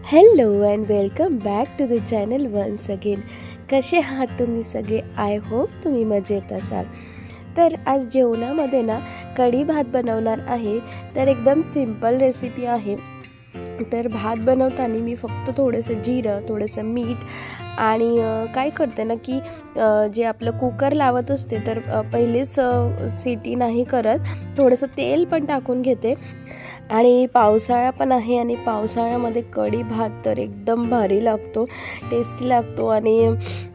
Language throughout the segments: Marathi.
Hello and welcome back to the channel once again. कसे आहात तुम्ही सगळे? आय होप तुम्ही मजेत असाल. तर आज जेवणामध्ये ना कढी भात बनवणार आहे. तर एकदम सिंपल रेसिपी आहे. तर भात बनवताना मी फक्त थोडंसं जिरं, थोडंसं मीठ आणि काय करते ना की जे आपलं कुकर लावत असते तर पहिलेच सिटी नाही करत, थोडंसं तेल पण टाकून घेते. आणि पावसाळा पण आहे आणि पावसाळ्यामध्ये कढी भात तर एकदम भारी लागतो, टेस्टी लागतो आणि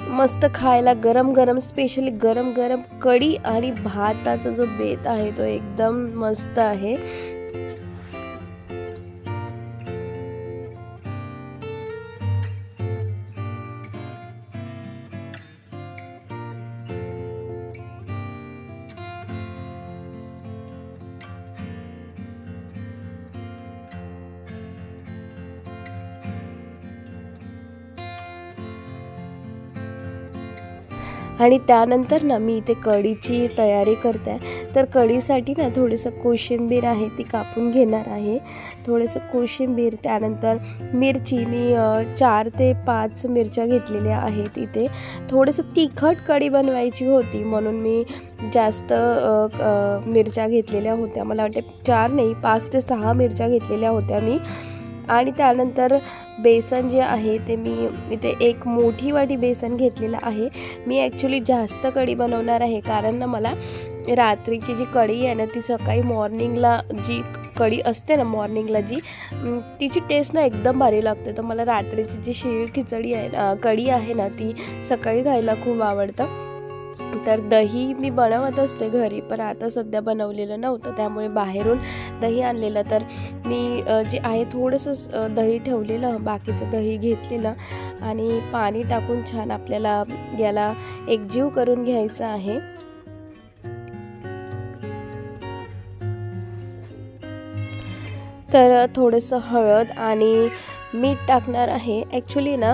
मस्त खायला गरम गरम, स्पेशली गरम गरम कढी आणि भाताचा जो बेत आहे तो एकदम मस्त आहे. आणि त्यानंतर ना मी इथे कढीची तयारी करते. तर कढीसाठी ना थोडंसं कोशिंबीर आहे ती कापून घेणार आहे. थोडंसं कोशिंबीर, त्यानंतर मिरची मी 4 ते 5 मिरच्या घेतलेल्या आहेत. इथे थोडंसं तिखट कढी बनवायची होती म्हणून मी जास्त मिरच्या घेतलेल्या होत्या. मला वाटते 4 नाही 5 ते 6 मिरच्या घेतलेल्या होत्या मी. आणि त्यानंतर बेसन जे आहे ते मी इथे एक मोठी वाटी बेसन घेतलेलं आहे. मी ॲक्च्युली जास्त कढी बनवणार आहे कारण ना मला रात्रीची जी कढी आहे ना ती सकाळी मॉर्निंगला जी कढी असते ना मॉर्निंगला जी तिची टेस्ट ना एकदम भारी लागते. तर मला रात्रीची जी शीळ खिचडी आहे कढी आहे ना ती सकाळी खायला खूप आवडतं. तर दही मी बनवत असते घरी, पण आता सध्या बनवलेलं नव्हतं त्यामुळे बाहेरून दही आणलेलं. तर मी जे आहे थोडंसं दही ठेवलेलं, बाकीचं दही घेतलेलं आणि पाणी टाकून छान आपल्याला याला एकजीव करून घ्यायचं आहे. तर थोडंसं हळद आणि मीठ टाकणार आहे. ॲक्च्युली ना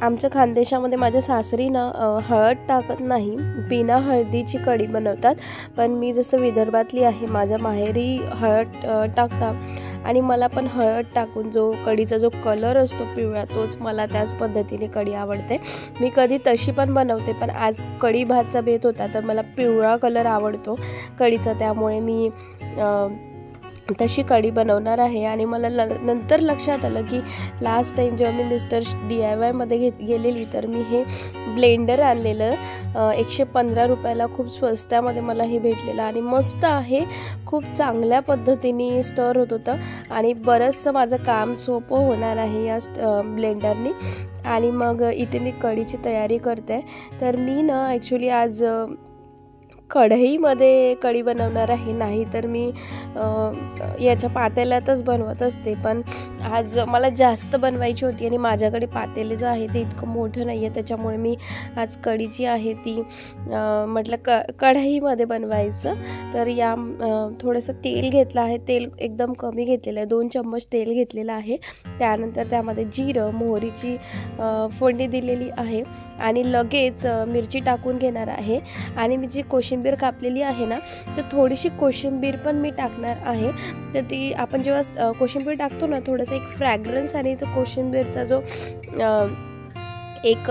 आमच्या खानदेशामध्ये माझ्या सासरी ना हळद टाकत नाही, बिना हळदीची कढी बनवतात. पण मी जसं विदर्भातली आहे, माझ्या माहेरी हळद टाकतात आणि मला पण हळद टाकून जो कढीचा जो कलर असतो पिवळा, तोच मला त्याच पद्धतीने कढी आवडते. मी कधी तशी पण बनवते, पण आज कढी भातचा बेत होता तर मला पिवळा कलर आवडतो कढीचा, त्यामुळे मी तशी कढी बनवणार आहे. आणि मला नंतर लक्षात आलं की लास्ट टाईम जेव्हा मी मिस्टर DIYमध्ये गेलेली तर मी हे ब्लेंडर आणलेलं 115 रुपयाला, खूप स्वस्तामध्ये मला हे भेटलेलं आणि मस्त आहे. खूप चांगल्या पद्धतीने स्टर होत होतं आणि बरंचसं माझं काम सोपं होणार आहे या ब्लेंडरनी. आणि मग इथे मी कढीची तयारी करते. तर मी ना ॲक्च्युली आज कढईमध्ये कढी बनवणार आहे, नाही तर मी याच्या पातेल्यातच बनवत असते. पण आज मला जास्त बनवायची होती आणि माझ्याकडे पातेले जे आहे ते इतकं मोठं नाही आहे, त्याच्यामुळे मी आज कढीची आहे ती म्हटलं कढईमध्ये बनवायचं. तर या थोडंसं तेल घेतलं आहे, तेल एकदम कमी घेतलेलं आहे, 2 चम्मच तेल घेतलेलं आहे. त्यानंतर त्यामध्ये जिरं मोहरीची फोडणी दिलेली आहे आणि लगेच मिरची टाकून घेणार आहे. आणि मी जी कोशिंबीर कापलेली आहे ना तर थोडीशी कोशिंबीर पण मी टाकणार आहे. तर ती आपण जेव्हा कोशिंबीर टाकतो ना थोडंसं एक फ्रॅग्रन्स आणि तो कोशिंबीरचा जो एक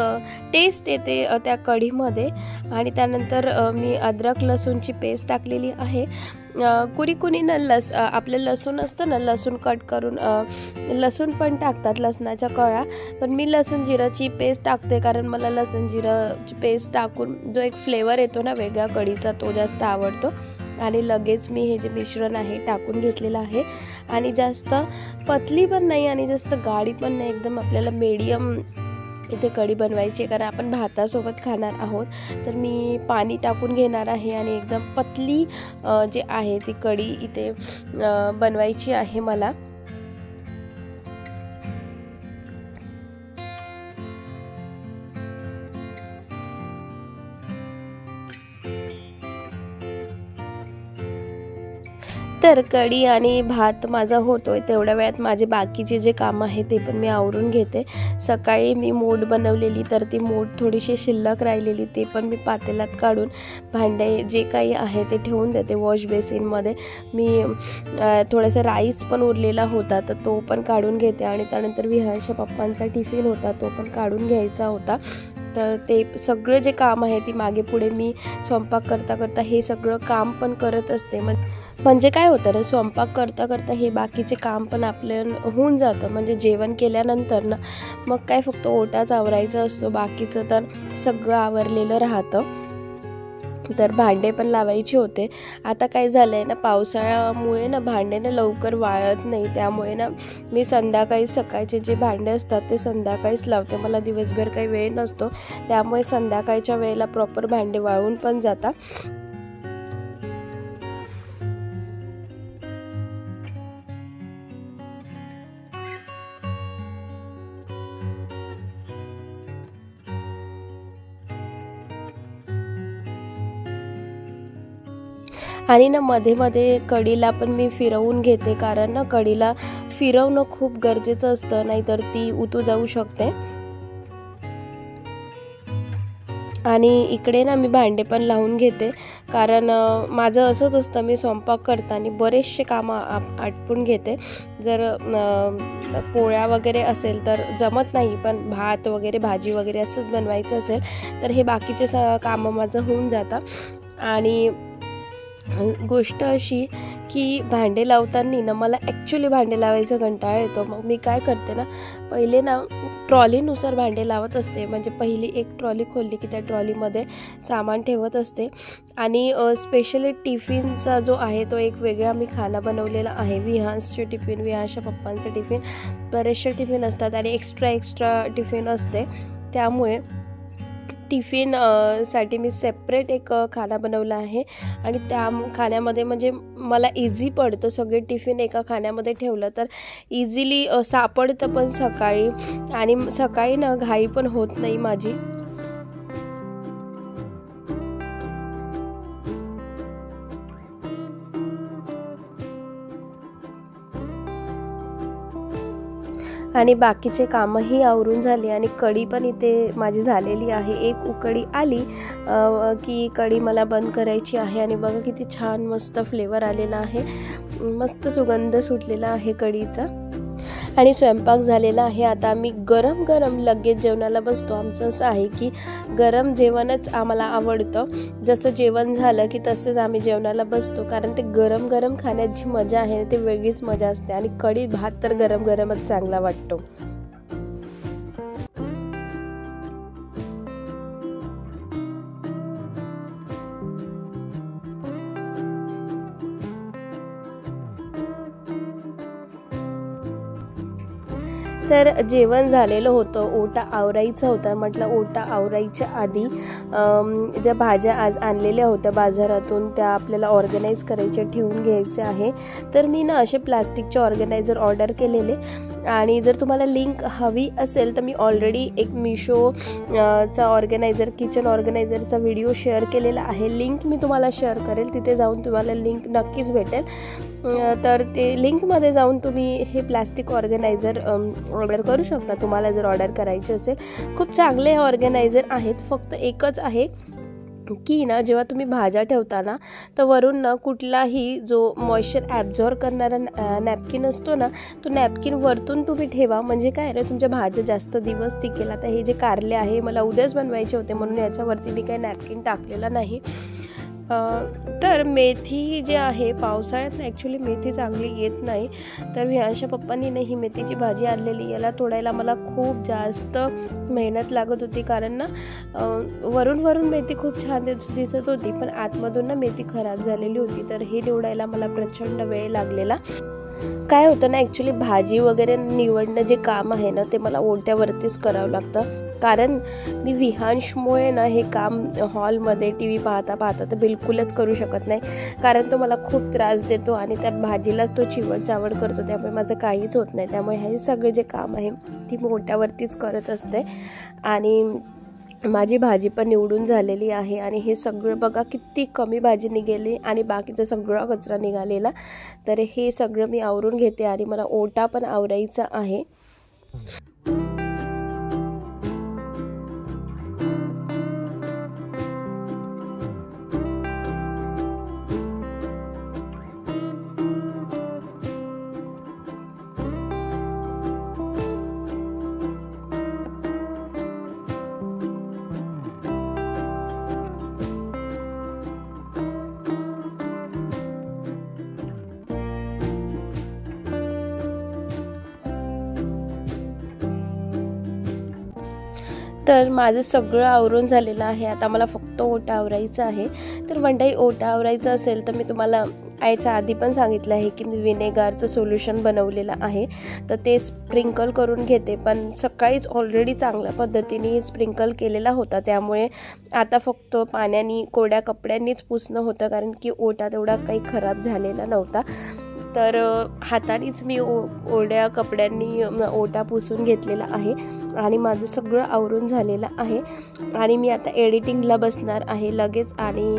टेस्ट येते त्या कढीमध्ये. आणि त्यानंतर मी अद्रक लसूणची पेस्ट टाकलेली आहे. कुणी ना आपलं लसूण असतं ना, लसूण कट करून लसूण पण टाकतात, लसणाच्या कळ्या. पण मी लसूण जिराची पेस्ट टाकते कारण मला लसूण जिराची पेस्ट टाकून जो एक फ्लेवर येतो ना वेगळा कढीचा, तो जास्त आवडतो. आणि लगेच मी हे जे मिश्रण आहे टाकून घेतलेलं आहे. आणि जास्त पतली पण नाही आणि जास्त गाढी पण नाही, एकदम आपल्याला मीडियम इथे कढी बनवायची आहे कारण आपण भातासोबत खाणार आहोत. तर मी पाणी टाकून घेणार आहे आणि एकदम पतली जे आहे ती कढी इथे बनवायची आहे मला. तर कढी आणि भात माझा होतोय तेवढ्या वेळात माझे बाकीचे जे काम आहे ते पण मी आवरून घेते. सकाळी मी मोड बनवलेली तर ती मोड थोडीशी शिल्लक राहिलेली ते पण मी पातेल्यात काढून भांडे जे काही आहे ते ठेवून देते वॉश बेसिनमध्ये. मी थोडासा राईस पण उरलेला होता तर तो पण काढून घेते आणि त्यानंतर विहानच्या पप्पांचा टिफिन होता तो पण काढून घ्यायचा होता. तर ते सगळं जे काम आहे ती मागे पुढे मी स्वयंपाक करता करता हे सगळं काम पण करत असते. म्हणजे काय होतं ना, स्वयंपाक करता करता हे बाकीचे काम पण आपलं होऊन जातं. म्हणजे जेवण केल्यानंतर ना मग काय फक्त ओटाच आवरायचा असतो, बाकीचं तर सगळं आवरलेलं राहतं. तर भांडे पण लावायचे होते. आता काय झालं आहे ना, पावसाळ्यामुळे ना भांडे ना लवकर वाळत नाही, त्यामुळे ना मी संध्याकाळी सकाळचे जे भांडे असतात ते संध्याकाळीच लावते. मला दिवसभर काही वेळ नसतो, त्यामुळे संध्याकाळच्या वेळेला प्रॉपर भांडे वाळून पण जातात. आणि ना मध्ये मध्ये कढीला पण मी फिरवून घेते, कारण ना कढीला फिरवणं खूप गरजेचं असतं, नाहीतर ती उतू जाऊ शकते. आणि इकडे ना मी भांडे पण लावून घेते, कारण माझं असंच असतं, मी स्वयंपाक करताना बरेचसे कामं आटपून घेते. जर पोळ्या वगैरे असेल तर जमत नाही, पण भात वगैरे भाजी वगैरे असंच बनवायचं असेल तर हे बाकीचे कामं माझं होऊन जातं. आणि गोष्ट अशी की भांडे लावताना ना मला ॲक्च्युली भांडे लावायचा कंटाळा येतो. मग मी काय करते ना, पहिले ना ट्रॉलीनुसार भांडे लावत असते. म्हणजे पहिली एक ट्रॉली खोलली की त्या ट्रॉलीमध्ये सामान ठेवत असते. आणि स्पेशली टिफिनचा जो आहे तो एक वेगळा मी खाना बनवलेला आहे. विहान्सचे टिफिन, विहान्सच्या पप्पांचे टिफिन, बरेचसे टिफिन असतात आणि एक्स्ट्रा टिफिन असते, त्यामुळे टिफिन साठी मी सेपरेट एक खाना बनवला आहे. आणि त्या खाण्यामध्ये म्हणजे मला इझी पडतं, सगळे टिफिन एका खाण्यामध्ये ठेवलं तर इझिली सापडतं पण सकाळी, आणि सकाळी ना घाई पण होत नाही माझी. आणि बाकीचे कामंही आवरून झाले आणि कढी पण इथे माझी झालेली आहे. एक उकळी आली की कढी मला बंद करायची आहे. आणि बघा किती छान मस्त फ्लेवर आलेला आहे, मस्त सुगंध सुटलेला आहे कढीचा. आणि स्वयंपाक झालेला आहे. आता आम्ही गरम गरम लगेच जेवणाला बसतो. आमचं असं आहे की गरम जेवणच आम्हाला आवडतं. जसं जेवण झालं की तसंच आम्ही जेवणाला बसतो, कारण ते गरम गरम खाण्यात जी मजा आहे ते वेगळीच मजा असते. आणि कढी भात तर गरम गरमच चांगला वाटतो. तर जेवण झालेलं होतं, ओटा आवरायचा होता. म्हटलं ओटा आवरायच्या आधी ज्या भाज्या आज आणलेल्या होत्या बाजारातून त्या आपल्याला ऑर्गनाईज करायच्या, ठेवून घ्यायचे आहे. तर मी ना असे प्लास्टिकचे ऑर्गनायझर ऑर्डर केलेले. आणि जर तुम्हाला लिंक हवी असेल तर मी ऑलरेडी एक चा ऑर्गनायझर, किचन ऑर्गनायझरचा व्हिडिओ शेअर केलेला आहे. लिंक मी तुम्हाला शेअर करेल, तिथे जाऊन तुम्हाला लिंक नक्कीच भेटेल. तर ते लिंकमध्ये जाऊन तुम्ही हे प्लास्टिक ऑर्गनायझर ऑर्डर करू शकता, तुम्हाला जर ऑर्डर करायचे असेल. खूप चांगले ऑर्गनायझर आहेत. फक्त एकच आहे की ना, जेव्हा तुम्ही भाज्या ठेवता ना तर वरून ना कुठलाही जो मॉइश्चर ॲब्झॉर्ब करणारा नॅपकिन असतो ना, तो नॅपकिन वरतून तुम्ही ठेवा. म्हणजे काय रे, तुमच्या भाज्या जास्त दिवस टिकेल. आता हे जे कारले आहे मला उद्याच बनवायचे होते, म्हणून याच्यावरती मी काही नॅपकिन टाकलेला नाही. तर मेथी जी आहे, पावसाळ्यात ॲक्च्युली मेथी चांगली येत नाही. तर विहानच्या पप्पांनी ही मेथीची भाजी आणलेली. याला तोडायला मला खूप जास्त मेहनत लागत होती, कारण ना वरून मेथी खूप छान दिसत होती, पण आतमधून ना मेथी खराब झालेली होती. तर हे निवडायला मला प्रचंड वेळ लागलेला. काय होतं ना, ॲक्च्युली भाजी वगैरे निवडणं जे काम आहे ना ते मला ओट्यावरतीच करावं लागतं. कारण मी विहांशमुळे ना हे काम हॉलमध्ये टी व्ही पाहता तर बिलकुलच करू शकत नाही, कारण तो मला खूप त्रास देतो आणि त्या भाजीलाच तो चिवड चावड करतो, त्यामुळे माझं काहीच होत नाही. त्यामुळे हे सगळे जे काम आहे ती मोठ्यावरतीच करत असते. आणि माझी भाजी पण निवडून झालेली आहे आणि हे सगळं बघा किती कमी भाजी निघाली आणि बाकीचा सगळा कचरा निघालेला. तर हे सगळं मी आवरून घेते आणि मला ओटा पण आवरायचा आहे. तर माझं सगळं आवरून झालेलं आहे. आता मला फक्त ओटा आवरायचा आहे. तर मंडळी ओटा आवरायचा असेल तर मी तुम्हाला याच्या आधी पण सांगितलं आहे की मी विनेगारचं सोल्युशन बनवलेलं आहे. तर ते स्प्रिंकल करून घेते, पण सकाळीच ऑलरेडी चांगल्या पद्धतीने स्प्रिंकल केलेला होता. त्यामुळे आता फक्त पाण्याने कोरड्या कपड्यांनीच पुसणं होतं, कारण की ओटा तेवढा काही खराब झालेला नव्हता. तर हातानेच मी ओढ्या कपड्यांनी ओटा पुसून घेतलेला आहे आणि माझं सगळं आवरून झालेलं आहे. आणि मी आता एडिटिंगला बसणार आहे लगेच. आणि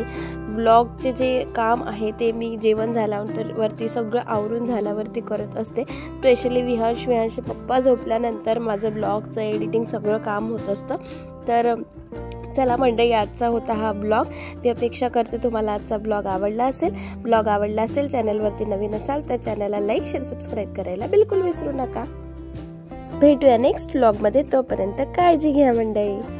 ब्लॉगचे जे काम आहे ते मी जेवण झाल्यानंतर वरती सगळं आवरून झाल्यावरती करत असते. स्पेशली विहांशचे पप्पा झोपल्यानंतर माझं ब्लॉगचं एडिटिंग सगळं काम होत असतं. तर चला मंडळी, आजचा होता हा ब्लॉग. मी अपेक्षा करते तुम्हाला आजचा ब्लॉग आवडला असेल. चॅनलवरती नवीन असाल तर चॅनलला लाईक, शेअर, सबस्क्राईब करायला बिलकुल विसरू नका. भेटूया नेक्स्ट ब्लॉगमध्ये. तोपर्यंत काळजी घ्या मंडळी.